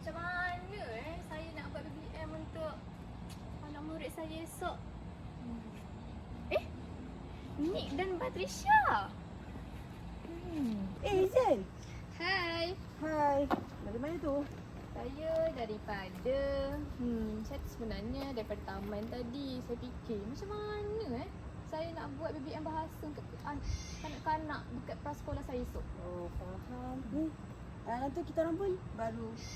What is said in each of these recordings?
Macam mana saya nak buat BBM untuk anak murid saya esok? Nick dan Patricia. Izan. Hai. Hai. Dari mana tu? Saya daripada chat sebenarnya daripada taman tadi. Saya fikir macam mana saya nak buat bibian bahasa untuk kanak-kanak dekat prasekolah saya esok. Oh, faham. Ni nanti kita orang pun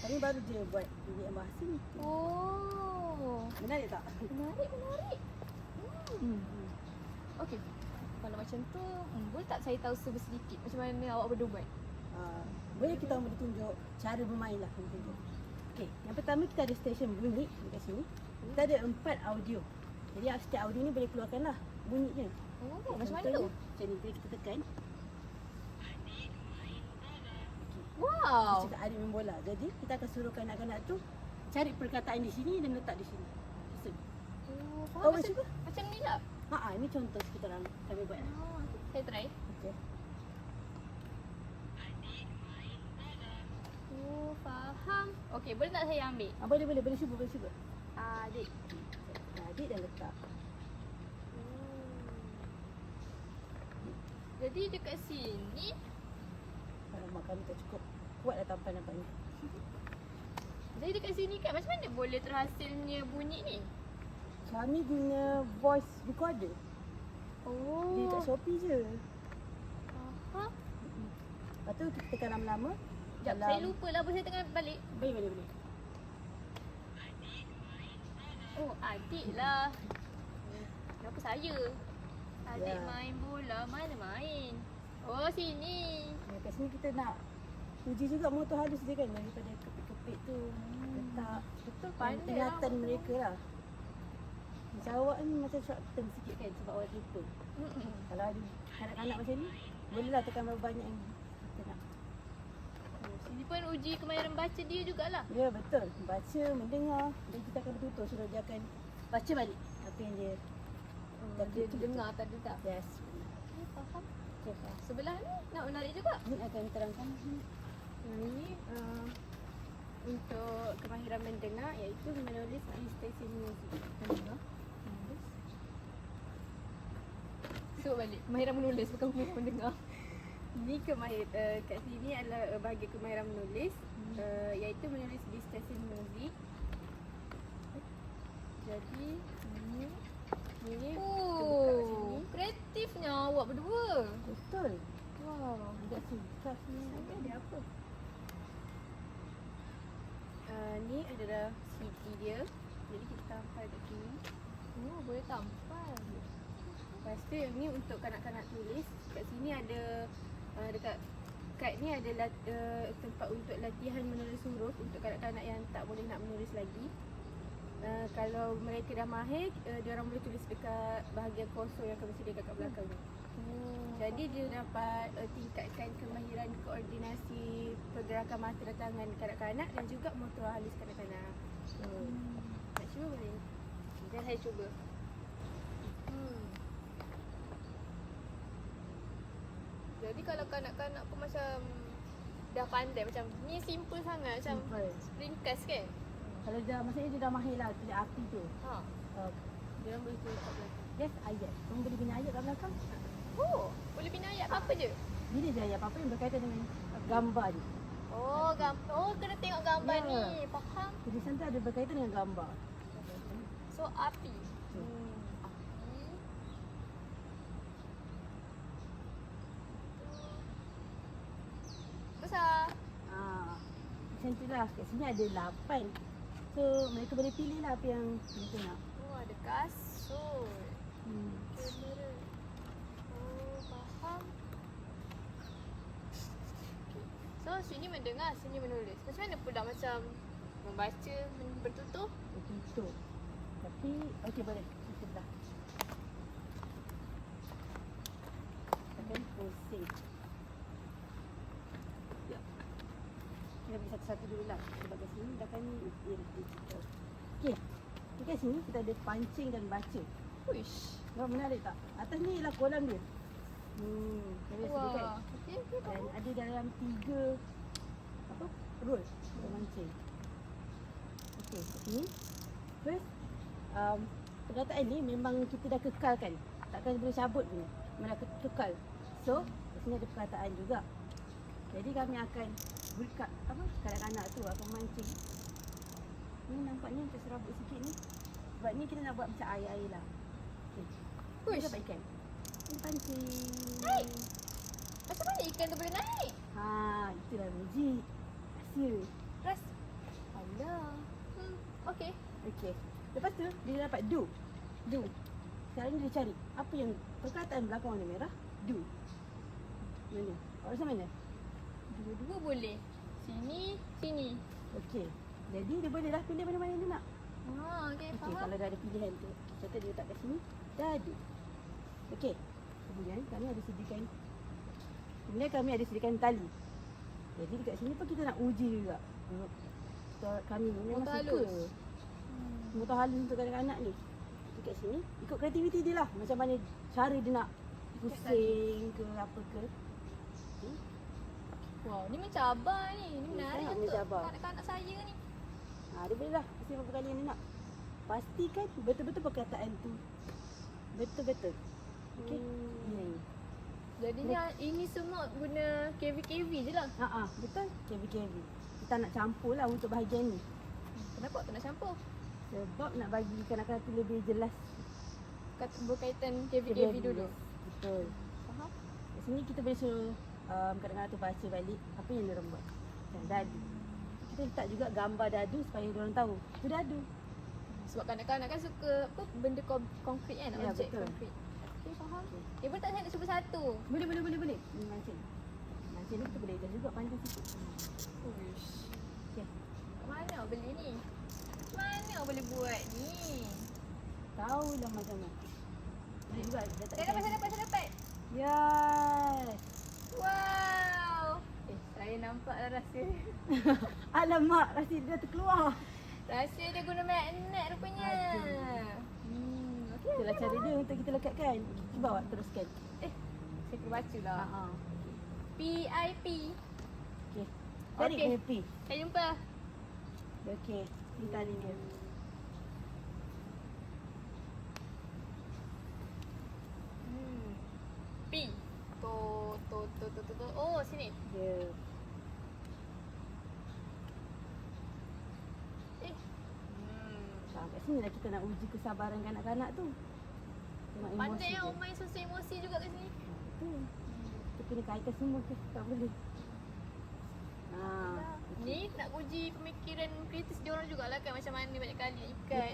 kami baru je buat bibian bahasa ni. Oh. Menarik tak? Menarik. Okey. Kalau macam tu, boleh tak saya tahu sedikit macam mana awak berdua buat? Boleh kita orang boleh tunjuk cara bermain lah. Okey, yang pertama kita ada stesen bunyi dekat sini. Kita ada 4 audio. Jadi setiap audio ni boleh keluarkan lah bunyinya. Oh, macam mana tu? Macam ni, bila kita tekan. Wow. Kita cakap adik main bola. Jadi kita akan suruh kanak-kanak tu cari perkataan di sini dan letak di sini. Oh, Awak cuba? macam ni lah. Ini contoh kita orang kami buat. Saya try. Okey. Oh, faham. Okey, boleh tak saya ambil? Boleh cuba. Adik. Adik dan letak. Jadi dekat sini, Mak kami tak cukup kuatlah tampan nampaknya. jadi dekat sini kan macam mana boleh terhasilnya bunyi ni? Kami guna voice recorder. Oh. Dia kat Shopee je. Faham. Lepas tu kita tekan lama-lama. Sekejap, saya lupa lah saya tengah balik. Boleh. Oh, adik lah. Kenapa saya? Adik Ya. main bola, mana main? Oh, sini. Kat sini kita nak uji juga motor halus dia kan, daripada kepit-kepit tu. Letak Betul, pandai ingatan lah. mereka lah. Macam awak ni macam short term sikit kan sebab awak lupa. Kalau ada kanak-kanak macam ni, bolehlah tekan berapa banyak yang kita nak. Sini pun uji kemahiran baca dia jugalah. Ya betul, baca, mendengar. Dan kita akan bertutur suruh dia akan baca balik apa yang dia Dia dengar tadi tak? Yes. Okay, faham. Okay, faham. Sebelah ni nak menarik juga. Ini akan terangkan. Ini untuk kemahiran mendengar iaitu menulis di stesen muzik. Mendengar. Menulis. Sebut balik. Kemahiran menulis bukan kemahiran mendengar. Ini kat sini adalah bahagian kemahiran menulis iaitu menulis di stesen muzik. Jadi ini terbuka kat sini. Kreatifnya awak berdua. Betul. Wow. Agak susah ni. Ada apa? Ni adalah CD dia. Jadi kita tampal kat sini. Oh, boleh tampal. Lepas tu yang ni untuk kanak-kanak tulis. Kat sini ada dekat kad ni adalah tempat untuk latihan menulis huruf untuk kanak-kanak yang tak boleh nak menulis lagi. Kalau mereka dah mahir, dia orang boleh tulis dekat bahagian kosong yang kami sediakan kat belakang ni. Jadi dia dapat tingkatkan kemahiran koordinasi pergerakan mata dan tangan kanak-kanak dan juga motor halus kanak-kanak. Nak cuba boleh? Jangan saya cuba. Jadi kalau kanak-kanak pun macam dah pandai, macam ni simple sangat, macam Simple. ringkas kan? Kalau maksudnya dia dah mahir lah tulis arti tu. Dia orang boleh tulis kat belakang. Yes, ayat. Kamu boleh bina ayat kat belakang. Oh, boleh bina ayat apa je? Bina je ayat apa-apa yang berkaitan dengan gambar dia. Oh, kena tengok gambar Ya. ni. Faham? Tulisan tu ada berkaitan dengan gambar. So, api. Hmm. Api. Besar. Macam tu lah. Kat sini ada 8. So, mereka boleh pilih lah apa yang mereka nak. Oh, ada kasut. Kamera. Oh, faham. Okay. So, sini mendengar, sini menulis. Macam mana pula macam membaca, bertutur? Betul. Tapi, okey boleh. Kita dah. Akan pusing. Ya. Kita beri satu-satu dulu lah. Sebab kat sini dah kan digital. Okey. Kat sini kita ada pancing dan baca. Wish. Nampak menarik tak? Atas ni ialah kolam dia. Kita biasa kan? Wah. Okay, Dan ada dalam 3 roll untuk mancing. Okey, sini. First, perkataan ni memang kita dah kekalkan takkan boleh cabut punya. Mana kekal. So, di sini ada perkataan juga. Jadi kami akan buka kanak-kanak tu akan mancing. Ni nampaknya terserabut sikit ni. Sebab ni kita nak buat macam air-air lah. Okay. Push. Kita dapat ikan. Kita pancing. Hai. Macam mana ikan tu boleh naik? Itulah magic. Rahsia. Ras. Alah. Okey. Okey. Lepas tu dia dapat do. Do. Sekarang dia cari apa yang perkataan belakang warna merah. Do. Mana? Awak rasa mana? Dua-dua boleh. Sini, sini. Okey. Jadi dia boleh lah pilih mana-mana dia nak. Okey, Okey, faham. kalau dah ada pilihan tu. Contoh dia letak kat sini. Dah ada. Okey. Kemudian kami ada sediakan tali. Jadi dekat sini pun kita nak uji juga. Kami ni memang Motor suka. halus. Motor halus untuk kanak-kanak ni. Dekat sini ikut kreativiti dia lah. Macam mana cara dia nak pusing ke apa ke. Okay. Wow, ni macam abang ni. Ni menarik sangat untuk macam abang. kanak-kanak saya ni. Dia boleh lah. Pusing berapa kali yang dia nak. Pastikan betul-betul perkataan tu. Betul-betul. Okey. Ni. Jadinya ini semua guna KV-KV je lah. Betul. KV-KV. Kita nak campur lah untuk bahagian ni. Kenapa tak nak campur? Sebab nak bagi kanak-kanak tu lebih jelas. Berkaitan KV-KV dulu. Betul. Faham? Kat sini kita boleh suruh kanak-kanak tu baca balik apa yang diorang buat. Macam dadu. Kita letak juga gambar dadu supaya diorang tahu. Itu dadu. Sebab kanak-kanak kan suka apa benda konkret kan, Ya, objek betul. konkret. Okey, faham. Okey. Boleh tak saya nak cuba satu? Boleh. Ni mancing. Mancing ni kita boleh adjust juga panjang sikit. Uish. Okey. Kat mana awak beli ni? Mana awak boleh buat ni? Tahulah macam mana. Boleh juga letak. Saya dapat. Yes. Wow. Saya nampaklah rasa. Alamak, rasa dia terkeluar. Rasa dia guna magnet rupanya. Okey. Itulah cara dia untuk kita lekatkan. Cuba awak teruskan. Saya kena baca lah. PIP. Okey. Tarik Okey. happy. Saya jumpa. Okey. Ni tali dia. P. To. Oh, sini. Ya. Kat sini lah kita nak uji kesabaran kanak-kanak tu. Tengok emosi Pandai dia. yang main sosial emosi juga kat sini. Betul. Kita kena kaitkan semua ke? Tak boleh. Ni nak uji pemikiran kritis dia orang jugalah kan, macam mana banyak kali ikat.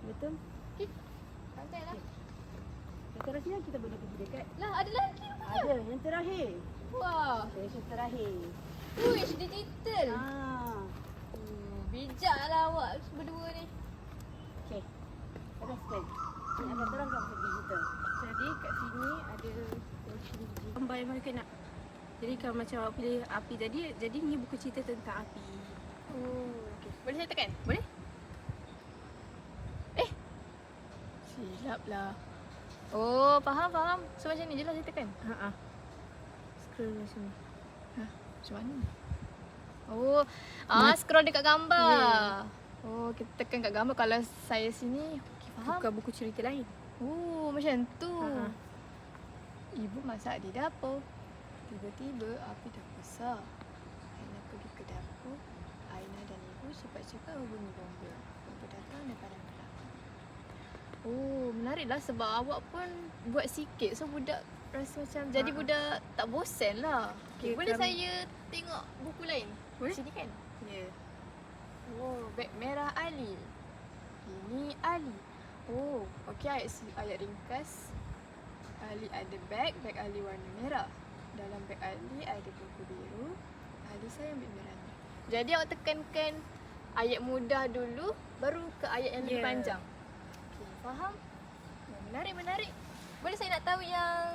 Betul. Okey. Santai lah. Kita rasanya kita boleh pergi dekat. Lah, ada lagi rupanya. Ada yang terakhir. Wah. Sesi terakhir. Uish, digital. Bijaklah awak berdua ni. Okey. Teruskan. Ini akan terangkan pasal digital. Jadi kat sini ada gambar yang mereka nak. Jadi kalau macam awak pilih api tadi, jadi ni buku cerita tentang api. Okey. Boleh saya tekan? Boleh? Silap lah. Oh, faham. So macam ni je lah saya tekan. Scroll macam ni. Macam mana? Oh, scroll dekat gambar. Oh, kita tekan kat gambar. Kalau saya sini, okey, faham. Bukan buku cerita lain. Oh, macam tu. Ibu masak di dapur. Tiba-tiba api dah besar. Aina pergi ke dapur. Aina dan ibu cepat-cepat hubungi bomba. Bomba datang dan padam gelap. Oh, menariklah sebab awak pun buat sikit. So budak rasa macam jadi budak tak bosan lah. Okay, boleh saya tengok buku lain? Boleh? Sini kan? Ya. Oh, beg merah Ali. Ini Ali. Oh, okey, ayat ringkas. Ali ada beg Ali warna merah. Dalam beg Ali ada buku biru. Ali sayang beg merahnya. Jadi awak tekankan ayat mudah dulu, baru ke ayat yang lebih panjang. Okey, faham? Menarik. Boleh saya nak tahu yang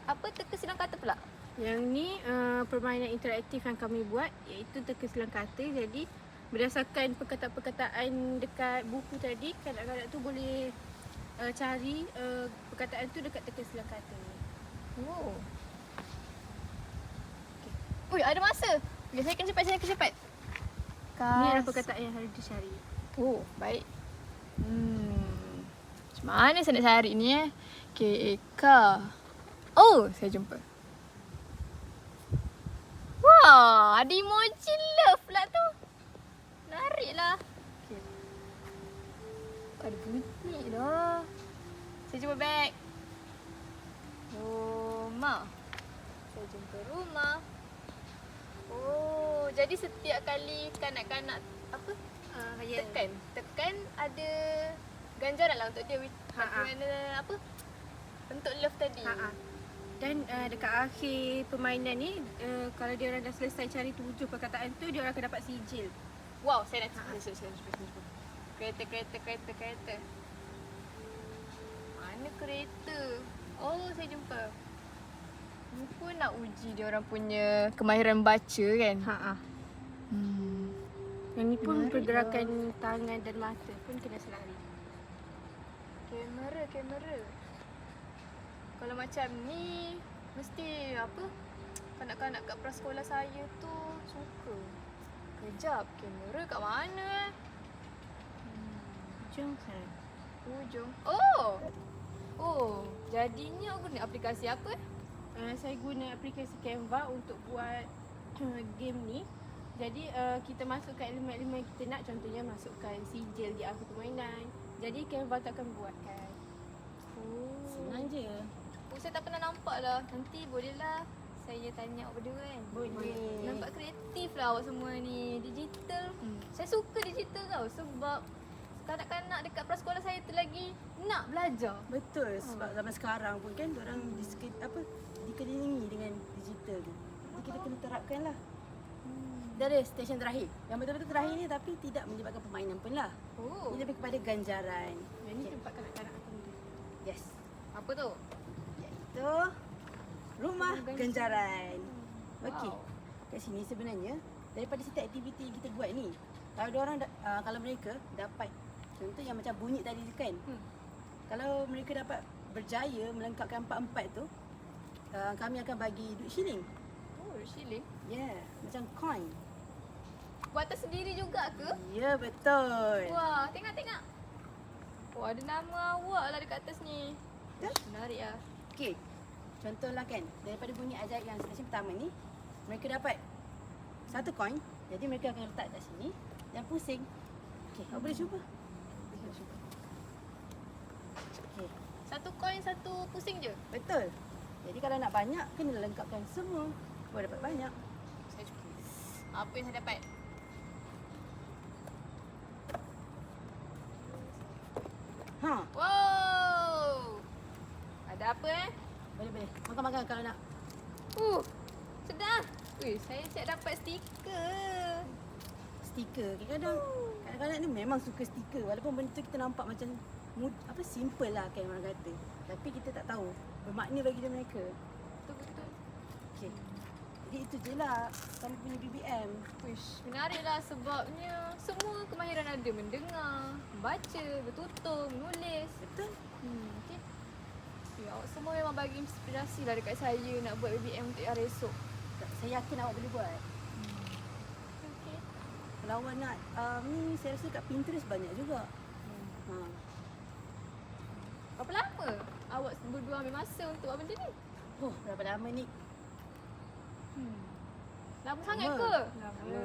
apa teka silang kata pula? Yang ni permainan interaktif yang kami buat, iaitu teka silang kata. Jadi berdasarkan perkataan-perkataan dekat buku tadi, kanak-kanak tu boleh cari perkataan tu dekat teka silang kata. Oh. Okay. Ui, ada masa. Okay, saya kena cepat. Ni adalah perkataan yang harus dicari. Oh, baik. Macam mana saya nak cari ni Eka. Oh, saya jumpa. Wah, ada emoji love lah tu. Menarik lah. Okay. Ada bunyi dah. Saya jumpa beg. Rumah. Saya jumpa rumah. Oh, jadi setiap kali kanak-kanak apa? Tekan ada ganjaran lah untuk dia bagaimana apa? Bentuk love tadi. Dan dekat akhir permainan ni kalau dia orang dah selesai cari 7 perkataan tu, dia orang akan dapat sijil. Wow, saya nak cuba. Kereta. Mana kereta? Oh, saya jumpa. Ni pun nak uji dia orang punya kemahiran baca kan? Yang ni pun Menarik pergerakan tangan dan mata pun kena selari. Kamera. Kalau macam ni mesti apa? Kanak-kanak kat prasekolah saya tu suka. Kejap, kamera kat mana Jom sana. Ujung. Oh, jadinya guna aplikasi apa? Saya guna aplikasi Canva untuk buat game ni. Jadi kita masukkan elemen-elemen yang kita nak, contohnya masukkan sijil di akhir permainan. Jadi Canva tu akan buatkan. Senang je. Saya tak pernah nampak lah. Nanti bolehlah saya tanya awak berdua kan. Boleh. Nampak kreatif lah awak semua ni. Digital. Saya suka digital tau sebab kanak-kanak dekat prasekolah saya tu lagi nak belajar. Betul, sebab zaman sekarang pun kan orang dikelilingi dengan digital tu. Jadi kita kena terapkan lah. Dia ada stesen terakhir. Yang betul-betul terakhir ni tapi tidak menyebabkan permainan pun lah. Oh, Ini lebih kepada ganjaran. Yang ni tempat kanak-kanak akan duduk. Yes. apa tu? Iaitu rumah ganjaran. Okey. Wow. Kat sini sebenarnya daripada setiap aktiviti yang kita buat ni, kalau mereka dapat contoh yang macam bunyi tadi tu kan. Kalau mereka dapat berjaya melengkapkan 4-4 tu, kami akan bagi duit shilling. Oh, shilling. Yeah, macam coin. Buatan sendiri juga ke? Ya, betul. Wah, tengok. Wah, ada nama awak lah dekat atas ni. Betul? Menarik lah. Okey. Contohlah kan, daripada bunyi ajaib yang stesen pertama ni, mereka dapat 1 coin. Jadi mereka akan letak kat sini dan pusing. Okey, awak boleh cuba. Okey, 1 koin 1 pusing je. betul. Jadi kalau nak banyak, kena lengkapkan semua. Baru dapat banyak. Saya cuba. Apa yang saya dapat? Ha, Wow. Ada apa boleh. Makan kalau nak. Sedap. Saya siap dapat stiker. Stiker. Kadang-kadang ni memang suka stiker. Walaupun benda tu kita nampak macam simple lah kan orang kata. Tapi kita tak tahu bermakna bagi mereka. Betul. Okey. Jadi itu je lah kami punya BBM. Menarik lah sebabnya semua kemahiran ada. Mendengar, membaca, bertutur, menulis. Betul? Okay. Awak semua memang bagi inspirasi lah dekat saya nak buat BBM untuk hari esok. Saya yakin awak boleh buat. Okay. Kalau awak nak ni saya rasa kat Pinterest banyak juga. Ha. Berapa lama awak berdua ambil masa untuk buat benda ni? Oh, berapa lama ni? Lama sangat Lama. ke? Lama.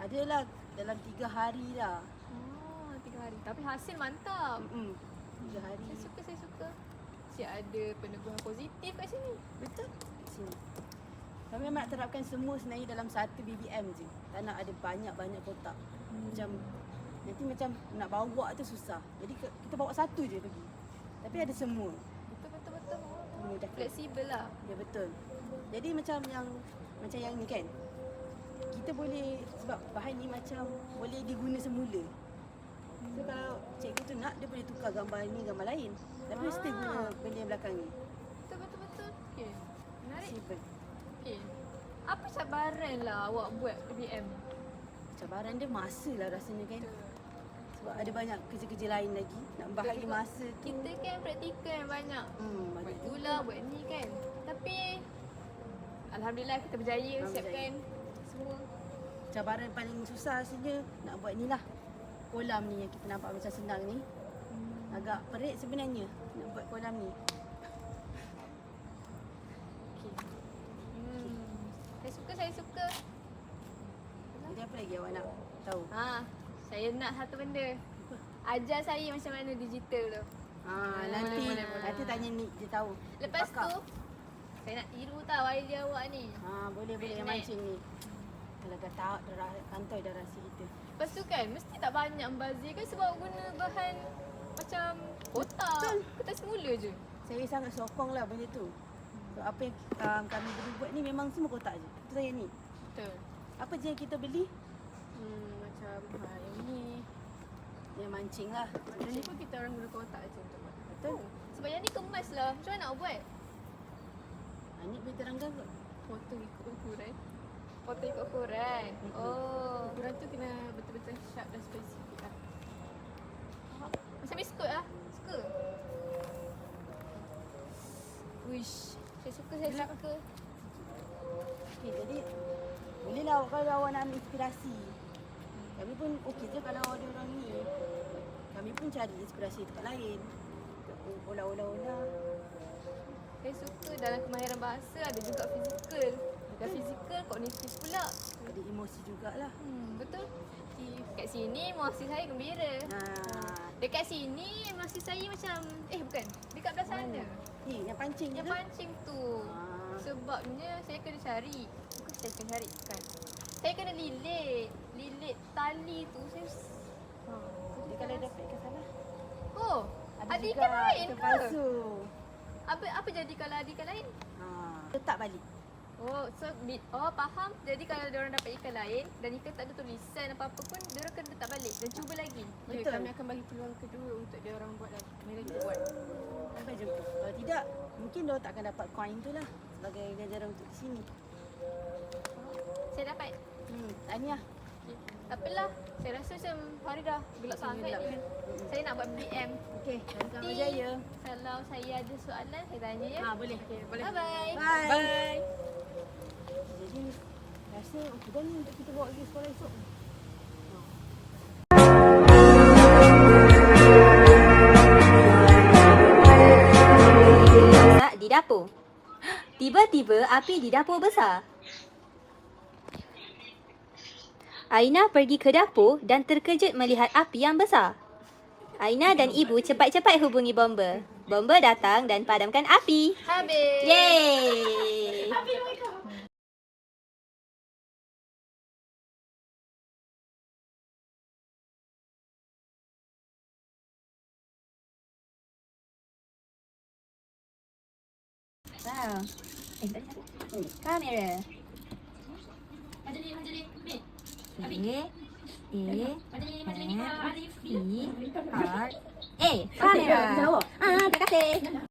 Adalah dalam 3 hari lah. 3 hari. Tapi hasil mantap. 3 hari. Saya suka. Siap ada peneguhan positif kat sini. Betul? Sini. Kami memang nak terapkan semua sebenarnya dalam satu BBM je. Tak nak ada banyak-banyak kotak. Nanti macam nak bawa tu susah. Jadi kita bawa satu je pergi. Tapi ada semua. Betul. Memudahkan. Fleksibel lah. Ya betul. Jadi macam yang ni kan. Kita boleh sebab bahan ni macam boleh diguna semula. So kalau cikgu tu nak, dia boleh tukar gambar ni gambar lain. Tapi mesti guna benda yang belakang ni. Betul. Okay. Menarik. Simple. Okay. Apa cabaran lah awak buat BBM? Cabaran dia masa lah rasanya kan. Sebab ada banyak kerja-kerja lain lagi. Nak bahagi juga. masa tu. Kita kan praktikal yang banyak. Buat Banyak tu lah, buat ni kan. Tapi Alhamdulillah kita berjaya siapkan semua. Cabaran paling susah rasanya nak buat ni lah. Kolam ni yang kita nampak macam senang ni. Agak perit sebenarnya nak buat kolam ni. Okay. Saya suka. Jadi apa lagi awak nak tahu? Saya nak satu benda. Ajar saya macam mana digital tu. Nanti boleh. nanti tanya ni dia tahu. Lepas Pakar. tu, saya nak tiru tau idea awak ni. Boleh yang Nenek. mancing ni. Kalau kata kantoi dah rasa kita. Lepas tu kan, mesti tak banyak membazir kan sebab guna bahan macam kotak. Betul. Kertas semula je. Saya sangat sokong lah benda tu. So, apa yang kami berdua buat ni memang semua kotak je. Itu saya ni. Betul. Apa je yang kita beli? Macam yang ni. Yang mancing lah. Yang ni pun kita orang guna kotak je untuk buat. Betul? Sebab yang ni kemas lah. Macam mana nak buat? Anik boleh terangkan kot. Potong ikut ukuran. Potong ikut ukuran. Oh. Ukuran tu kena betul-betul sharp dan spesifik lah. Macam biskut lah. Suka. Wish. Saya suka. Okay, jadi bolehlah awak kalau awak nak ambil inspirasi. Kami pun okey je kalau ada orang ni. Kami pun cari inspirasi tempat lain. Olah-olah. Saya suka dalam kemahiran bahasa ada juga fizikal. Dan fizikal kognitif pula. Ada emosi jugalah. Betul. Kat sini emosi saya gembira. Dekat sini emosi saya macam bukan. Dekat belah sana. Ni yang pancing Yang je tu. pancing tu. Sebabnya saya kena cari. Bukan saya kena cari kan. Saya kena lilit tali tu. Jadi kalau dapat ikan salah. Oh, ada juga ikan lain ikan ke? palsu. Apa jadi kalau ada ikan lain? Letak balik. Faham. Jadi kalau dia orang dapat ikan lain dan ikan tak ada tulisan apa-apa pun, dia orang kena letak balik dan cuba lagi. Okay, Betul. kami akan bagi peluang kedua untuk dia orang buat lagi. Mereka kita buat. Sampai jumpa. Kalau tidak, mungkin dia tak akan dapat koin tu lah. Sebagai ganjaran untuk di sini. Saya dapat. Tahniah. Tak apalah. Saya rasa macam hari dah gelap sangat gelap ni. kan? Saya nak buat BM. Okey, selamat berjaya. Kalau saya ada soalan, saya tanya ya. Boleh. Okay, boleh. Bye-bye. Bye. Bye. Jadi, rasa okey dah ni untuk kita bawa pergi sekolah esok. Masak di dapur. Tiba-tiba api di dapur besar. Aina pergi ke dapur dan terkejut melihat api yang besar. Aina dan ibu cepat-cepat hubungi bomba. Bomba datang dan padamkan api. Habis. Yeay! Wow. Kamera. Kamera. Terima kasih.